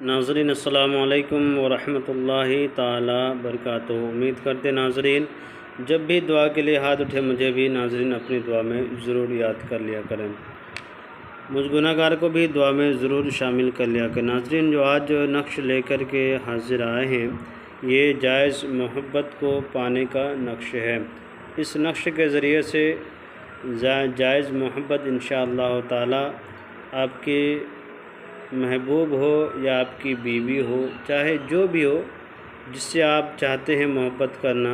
ناظرین السلام علیکم ورحمۃ اللہ تعالی وبرکاتہ۔ امید کرتے ناظرین جب بھی دعا کے لیے ہاتھ اٹھے مجھے بھی ناظرین اپنی دعا میں ضرور یاد کر لیا کریں، مجھ گناہ گار کو بھی دعا میں ضرور شامل کر لیا کریں۔ ناظرین جو آج نقش لے کر کے حاضر آئے ہیں یہ جائز محبت کو پانے کا نقش ہے۔ اس نقش کے ذریعے سے جائز محبت انشاءاللہ تعالی آپ کے محبوب ہو یا آپ کی بیوی ہو، چاہے جو بھی ہو جس سے آپ چاہتے ہیں محبت کرنا،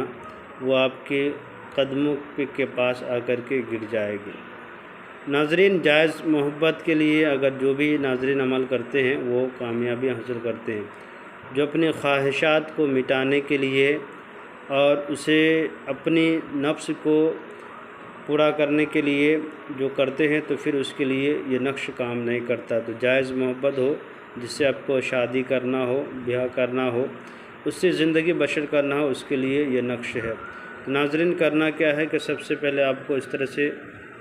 وہ آپ کے قدموں کے پاس آ کر کے گر جائے گی۔ ناظرین جائز محبت کے لیے اگر جو بھی ناظرین عمل کرتے ہیں وہ کامیابی حاصل کرتے ہیں۔ جو اپنی خواہشات کو مٹانے کے لیے اور اسے اپنی نفس کو پورا کرنے کے لیے جو کرتے ہیں تو پھر اس کے لیے یہ نقش کام نہیں کرتا۔ تو جائز محبت ہو جس سے آپ کو شادی کرنا ہو، بیاہ کرنا ہو، اس سے زندگی بسر کرنا ہو، اس کے لیے یہ نقش ہے۔ تو ناظرین کرنا کیا ہے کہ سب سے پہلے آپ کو اس طرح سے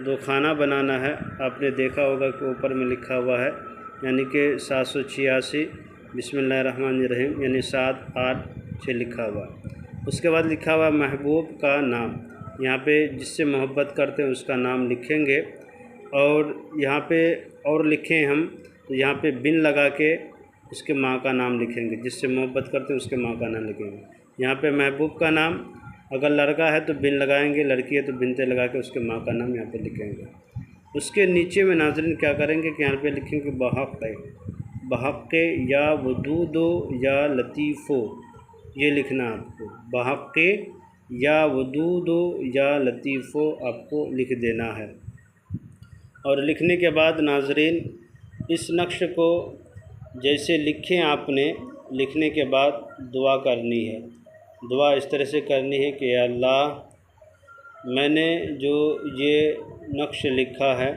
دو کھانا بنانا ہے۔ آپ نے دیکھا ہوگا کہ اوپر میں لکھا ہوا ہے یعنی کہ 786 بسم اللہ الرحمن الرحیم یعنی 786 لکھا ہوا ہے۔ اس کے بعد لکھا ہوا محبوب کا نام، یہاں پہ جس سے محبت کرتے ہیں اس کا نام لکھیں گے، اور یہاں پہ اور لکھیں ہم تو یہاں پہ بن لگا کے اس کے ماں کا نام لکھیں گے، جس سے محبت کرتے ہیں اس کے ماں کا نام لکھیں گے۔ یہاں پہ محبوب کا نام اگر لڑکا ہے تو بن لگائیں گے، لڑکی ہے تو بنتے لگا کے اس کے ماں کا نام یہاں پہ لکھیں گے۔ اس کے نیچے میں ناظرین کیا کریں گے کہ یہاں پہ لکھیں گے بحق یا ودود یا لطیف، یہ لکھنا آپ کو، بحق یا ودود یا لطیف آپ کو لکھ دینا ہے۔ اور لکھنے کے بعد ناظرین اس نقش کو جیسے لکھیں آپ نے، لکھنے کے بعد دعا کرنی ہے۔ دعا اس طرح سے کرنی ہے کہ یا اللہ میں نے جو یہ نقش لکھا ہے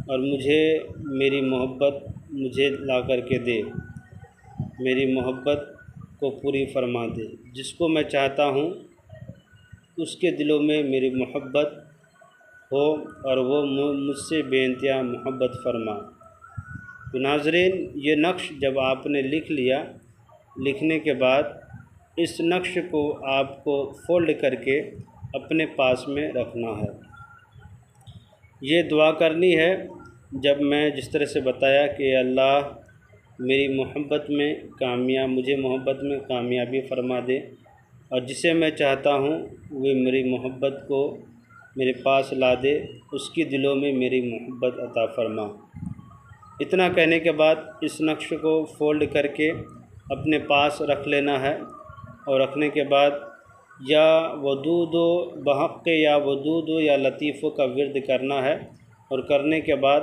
اور مجھے میری محبت مجھے لا کر کے دے، میری محبت کو پوری فرما دے، جس کو میں چاہتا ہوں اس کے دلوں میں میری محبت ہو اور وہ مجھ سے بے انتہا محبت فرما۔ تو ناظرین یہ نقش جب آپ نے لکھ لیا، لکھنے کے بعد اس نقش کو آپ کو فولڈ کر کے اپنے پاس میں رکھنا ہے۔ یہ دعا کرنی ہے جب میں جس طرح سے بتایا کہ اللہ میری محبت میں مجھے محبت میں کامیابی فرما دے، اور جسے میں چاہتا ہوں وہ میری محبت کو میرے پاس لا دے، اس کی دلوں میں میری محبت عطا فرما۔ اتنا کہنے کے بعد اس نقش کو فولڈ کر کے اپنے پاس رکھ لینا ہے، اور رکھنے کے بعد یا ودود بحق یا ودود یا لطیف کا ورد کرنا ہے، اور کرنے کے بعد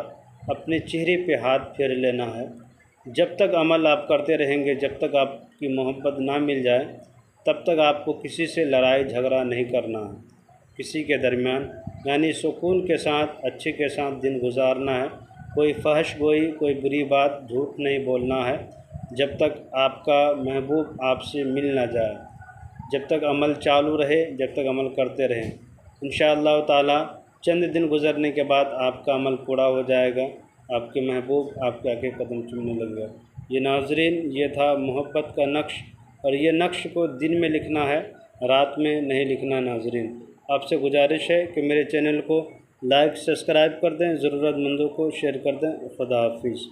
اپنے چہرے پہ ہاتھ پھیر لینا ہے۔ جب تک عمل آپ کرتے رہیں گے، جب تک آپ کی محبت نہ مل جائے تب تک آپ کو کسی سے لڑائی جھگڑا نہیں کرنا ہے، کسی کے درمیان، یعنی سکون کے ساتھ اچھے کے ساتھ دن گزارنا ہے۔ کوئی فحش گوئی، کوئی بری بات، جھوٹ نہیں بولنا ہے جب تک آپ کا محبوب آپ سے مل نہ جائے، جب تک عمل چالو رہے، جب تک عمل کرتے رہیں۔ انشاءاللہ تعالی چند دن گزرنے کے بعد آپ کا عمل پورا ہو جائے گا، آپ کے محبوب آپ کے آگے قدم چومنے لگے گا۔ یہ ناظرین یہ تھا محبت کا نقش، اور یہ نقش کو دن میں لکھنا ہے، رات میں نہیں لکھنا۔ ناظرین آپ سے گزارش ہے کہ میرے چینل کو لائک سبسکرائب کر دیں، ضرورت مندوں کو شیئر کر دیں۔ خدا حافظ۔